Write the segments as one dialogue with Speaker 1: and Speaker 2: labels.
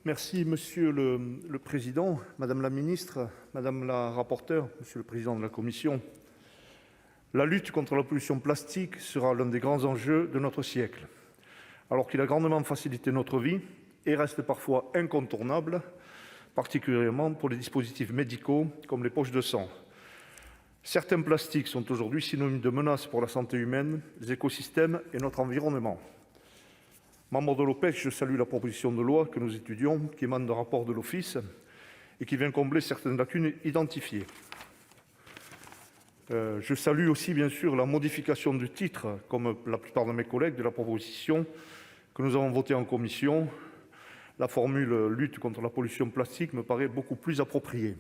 Speaker 1: Merci Monsieur le Président, Madame la Ministre, Madame la rapporteure, Monsieur le Président de la Commission. La lutte contre la pollution plastique sera l'un des grands enjeux de notre siècle. Alors qu'il a grandement facilité notre vie et reste parfois incontournable, particulièrement pour les dispositifs médicaux comme les poches de sang. Certains plastiques sont aujourd'hui synonymes de menaces pour la santé humaine, les écosystèmes et notre environnement. Membre de l'OPEX, je salue la proposition de loi que nous étudions, qui émane d'un rapport de l'Office et qui vient combler certaines lacunes identifiées. Je salue aussi, bien sûr, la modification du titre, comme la plupart de mes collègues, de la proposition que nous avons votée en commission. La formule « lutte contre la pollution plastique » me paraît beaucoup plus appropriée.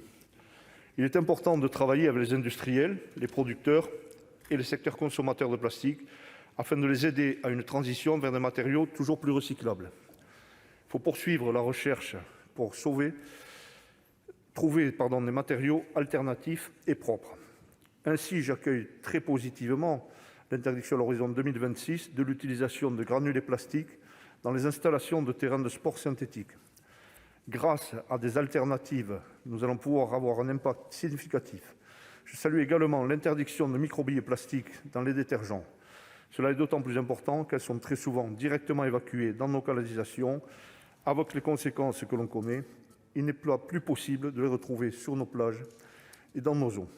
Speaker 1: Il est important de travailler avec les industriels, les producteurs et les secteurs consommateurs de plastique afin de les aider à une transition vers des matériaux toujours plus recyclables. Il faut poursuivre la recherche pour trouver des matériaux alternatifs et propres. Ainsi, j'accueille très positivement l'interdiction à l'horizon 2026 de l'utilisation de granulés plastiques dans les installations de terrains de sport synthétiques. Grâce à des alternatives, nous allons pouvoir avoir un impact significatif. Je salue également l'interdiction de microbilles plastiques dans les détergents. Cela est d'autant plus important qu'elles sont très souvent directement évacuées dans nos canalisations, avec les conséquences que l'on connaît. Il n'est plus possible de les retrouver sur nos plages et dans nos eaux.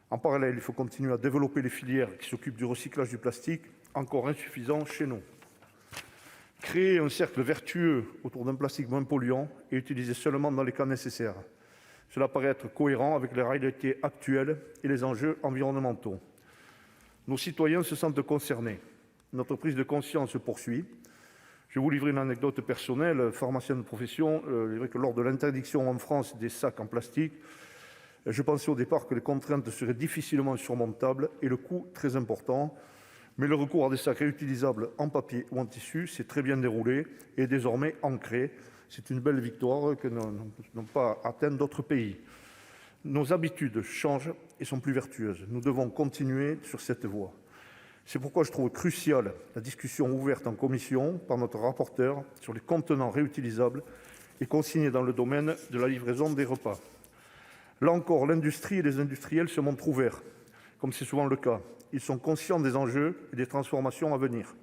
Speaker 1: En parallèle, il faut continuer à développer les filières qui s'occupent du recyclage du plastique, encore insuffisant chez nous. Créer un cercle vertueux autour d'un plastique moins polluant et utilisé seulement dans les cas nécessaires. Cela paraît être cohérent avec les réalités actuelles et les enjeux environnementaux. Nos citoyens se sentent concernés. Notre prise de conscience se poursuit. Je vais vous livrer une anecdote personnelle. Pharmacien de profession, il est vrai que lors de l'interdiction en France des sacs en plastique, je pensais au départ que les contraintes seraient difficilement surmontables et le coût très important. Mais le recours à des sacs réutilisables en papier ou en tissu s'est très bien déroulé et est désormais ancré. C'est une belle victoire que n'ont pas atteint d'autres pays. Nos habitudes changent et sont plus vertueuses. Nous devons continuer sur cette voie. C'est pourquoi je trouve cruciale la discussion ouverte en commission par notre rapporteur sur les contenants réutilisables et consignés dans le domaine de la livraison des repas. Là encore, l'industrie et les industriels se montrent ouverts, comme c'est souvent le cas. Ils sont conscients des enjeux et des transformations à venir.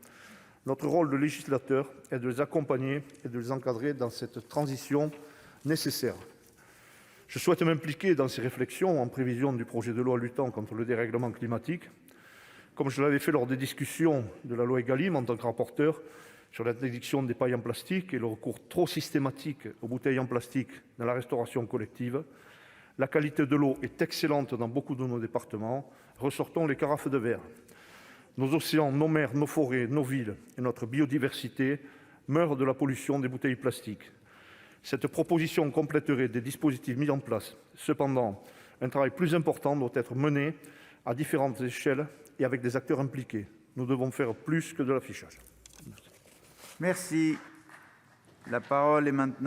Speaker 1: Notre rôle de législateur est de les accompagner et de les encadrer dans cette transition nécessaire. Je souhaite m'impliquer dans ces réflexions en prévision du projet de loi luttant contre le dérèglement climatique, comme je l'avais fait lors des discussions de la loi Égalim en tant que rapporteur sur l'interdiction des pailles en plastique et le recours trop systématique aux bouteilles en plastique dans la restauration collective. La qualité de l'eau est excellente dans beaucoup de nos départements. Ressortons les carafes de verre. Nos océans, nos mers, nos forêts, nos villes et notre biodiversité meurent de la pollution des bouteilles plastiques. Cette proposition compléterait des dispositifs mis en place. Cependant, un travail plus important doit être mené à différentes échelles et avec des acteurs impliqués. Nous devons faire plus que de l'affichage.
Speaker 2: Merci. La parole est maintenant